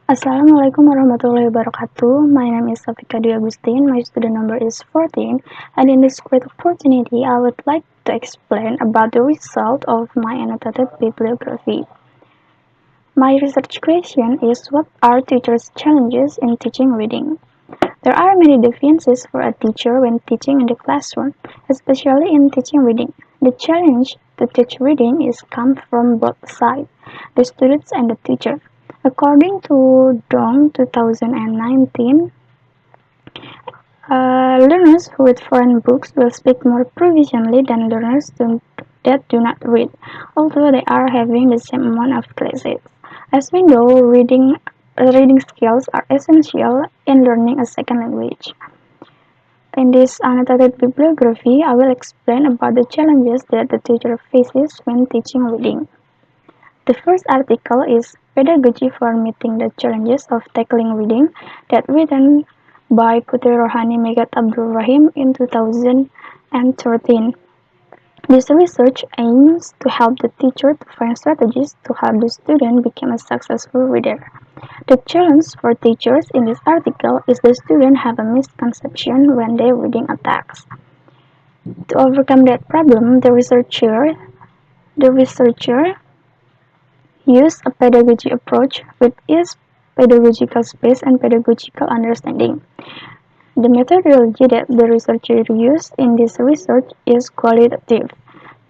Assalamualaikum warahmatullahi wabarakatuh. My name is Avika Dwi Agustin. My student number is 14, and in this great opportunity, I would like to explain about the result of my annotated bibliography. My research question is, what are teachers' challenges in teaching reading? There are many deficiencies for a teacher when teaching in the classroom, especially in teaching reading. The challenge to teach reading is come from both sides, the students and the teacher. According to Dong 2019, learners who read foreign books will speak more proficiently than learners that do not read, although they are having the same amount of classes. As we know, reading skills are essential in learning a second language. In this annotated bibliography, I will explain about the challenges that the teacher faces when teaching reading. The first article is Pedagogy for Meeting the Challenges of Tackling Reading, that written by Putri Rohani Megat Abdul Rahim in 2013. This research aims to help the teacher to find strategies to help the student become a successful reader. The challenge for teachers in this article is the students have a misconception when they reading a text. To overcome that problem, the researcher used a pedagogy approach with its pedagogical space and pedagogical understanding. The methodology that the researcher used in this research is qualitative.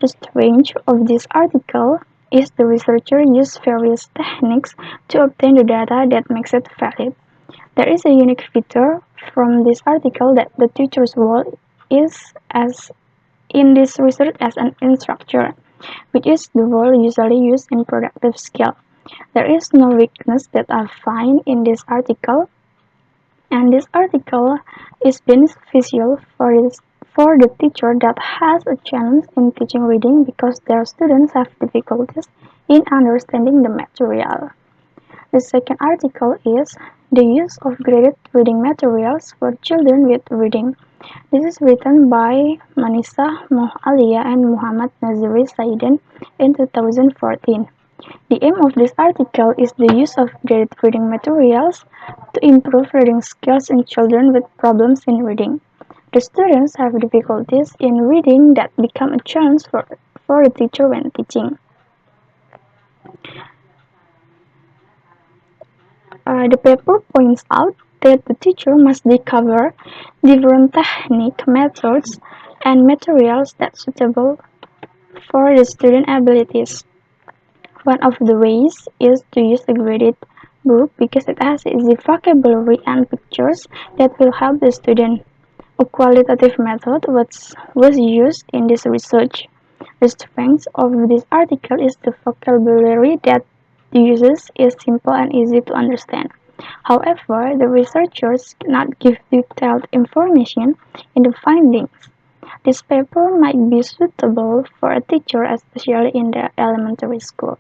The strength of this article is the researcher used various techniques to obtain the data that makes it valid. There is a unique feature from this article that the teacher's role is as in this research as an instructor, which is the role usually used in productive skill. There is no weakness that I find in this article, and this article is beneficial for the teacher that has a challenge in teaching reading because their students have difficulties in understanding the material. The second article is the use of graded reading materials for children with reading. This is written by Manisa Mohalia and Muhammad Naziri Saiden in 2014. The aim of this article is the use of graded reading materials to improve reading skills in children with problems in reading. The students have difficulties in reading that become a challenge for the teacher when teaching. The paper points out that the teacher must discover different technique, methods, and materials that suitable for the student abilities. One of the ways is to use a graded book because it has easy vocabulary and pictures that will help the student. A qualitative method was used in this research. The strength of this article is the vocabulary that uses is simple and easy to understand. However, the researchers cannot give detailed information in the findings. This paper might be suitable for a teacher, especially in the elementary school.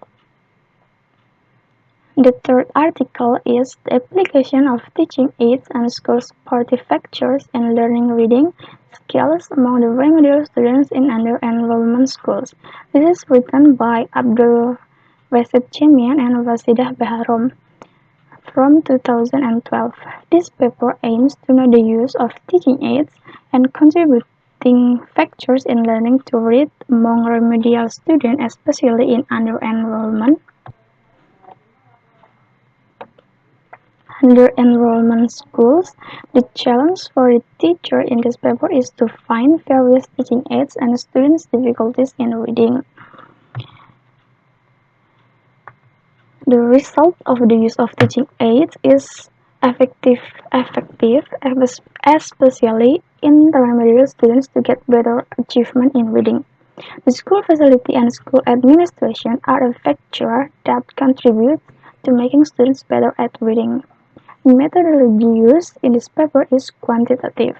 The third article is the application of teaching aids and school supportive factors in learning reading skills among the remedial students in under-enrollment schools. This is written by Abdul Wasid Chemian and Wasidah Baharom from 2012. This paper aims to know the use of teaching aids and contributing factors in learning to read among remedial students, especially in under-enrollment schools. The challenge for the teacher in this paper is to find various teaching aids and students' difficulties in reading. The result of the use of teaching aids is effective, especially in the remedial students to get better achievement in reading. The school facility and school administration are a factor that contribute to making students better at reading. The methodology used in this paper is quantitative.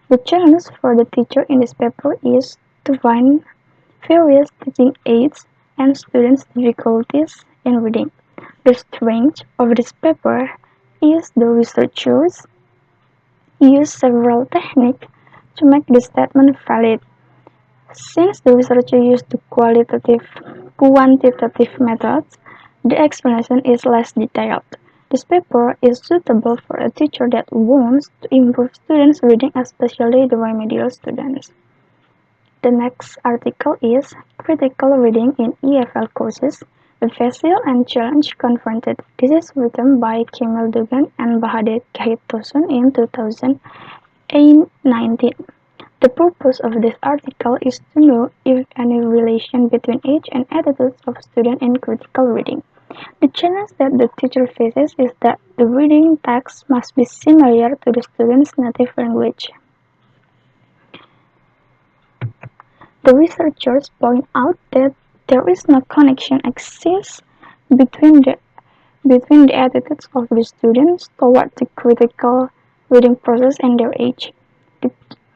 The challenge for the teacher in this paper is to find various teaching aids and students' difficulties in reading. The strength of this paper is the researchers use several techniques to make the statement valid. Since the researcher used the quantitative methods, the explanation is less detailed. This paper is suitable for a teacher that wants to improve students' reading, especially the remedial students. The next article is Critical Reading in EFL Courses, the Facile and Challenge Confronted. This is written by Kemal Dugan and Bahadir Kahitosun in 2019. The purpose of this article is to know if any relation between age and attitudes of students in critical reading. The challenge that the teacher faces is that the reading text must be similar to the student's native language. The researchers point out that there is no connection exists between the attitudes of the students toward the critical reading process and their age.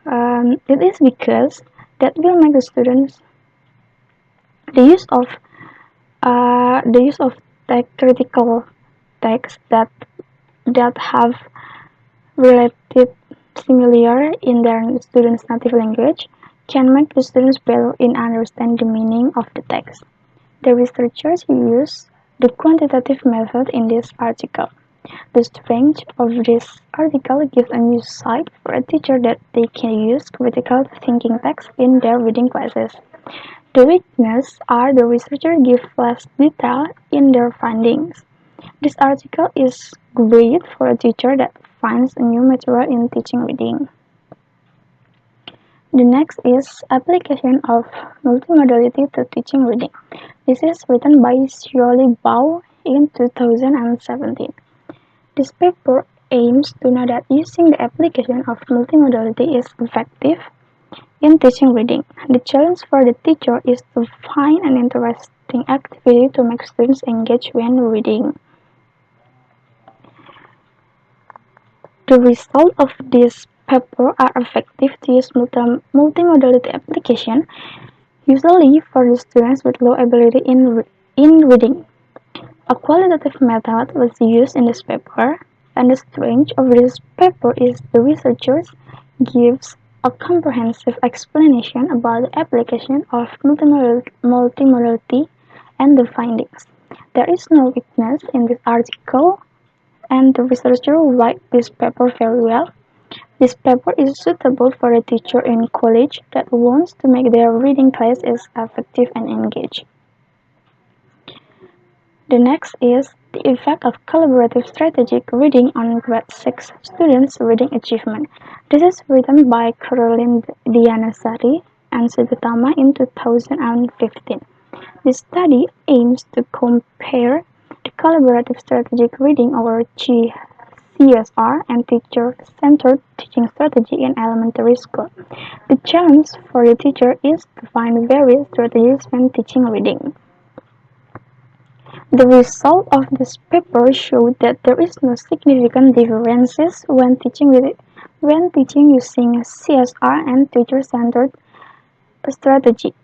It is because that will make the students the use of critical texts that have related similar in their students' native language can make the students better in understanding the meaning of the text. The researchers use the quantitative method in this article. The strength of this article gives a new sight for a teacher that they can use critical thinking text in their reading classes. The weakness are the researchers give less detail in their findings. This article is great for a teacher that finds a new material in teaching reading. The next is Application of Multimodality to Teaching Reading. This is written by Xioli Bao in 2017. This paper aims to know that using the application of multimodality is effective in teaching reading. The challenge for the teacher is to find an interesting activity to make students engage when reading. The results of this paper are effective to use multimodality application, usually for the students with low ability in reading. A qualitative method was used in this paper, and the strength of this paper is the researchers gives a comprehensive explanation about the application of multimodality and the findings. There is no weakness in this article, and the researcher write this paper very well. This paper is suitable for a teacher in college that wants to make their reading classes effective and engaged. The next is the effect of collaborative strategic reading on grade 6 students' reading achievement. This is written by Caroline Dianasari and Sugutama in 2015. This study aims to compare the collaborative strategic reading or CSR and teacher-centered teaching strategy in elementary school. The challenge for the teacher is to find various strategies when teaching reading. The result of this paper showed that there is no significant differences when teaching using CSR and teacher-centered strategy.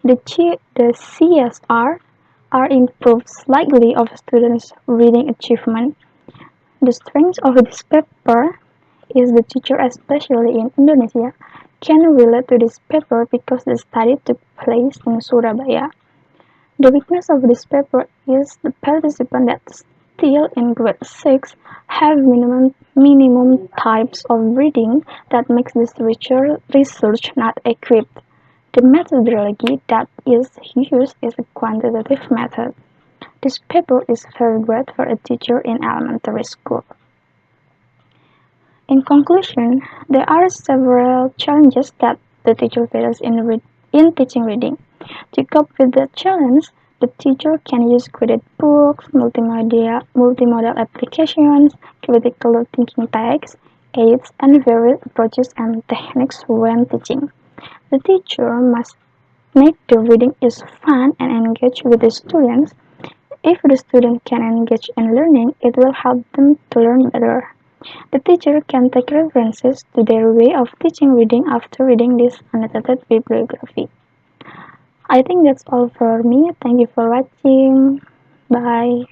The CSR are improved slightly of students' reading achievement. The strength of this paper is the teacher, especially in Indonesia, can relate to this paper because the study took place in Surabaya. The weakness of this paper is the participants that still in grade 6 have minimum types of reading that makes this research not accurate. The methodology that is used is a quantitative method. This paper is very great for a teacher in elementary school. In conclusion, there are several challenges that the teacher faces in teaching reading. To cope with the challenge, the teacher can use graded books, multimodal applications, critical thinking texts, aids, and various approaches and techniques when teaching. The teacher must make the reading is fun and engage with the students. If the student can engage in learning, it will help them to learn better. The teacher can take references to their way of teaching reading after reading this annotated bibliography. I think that's all for me. Thank you for watching. Bye.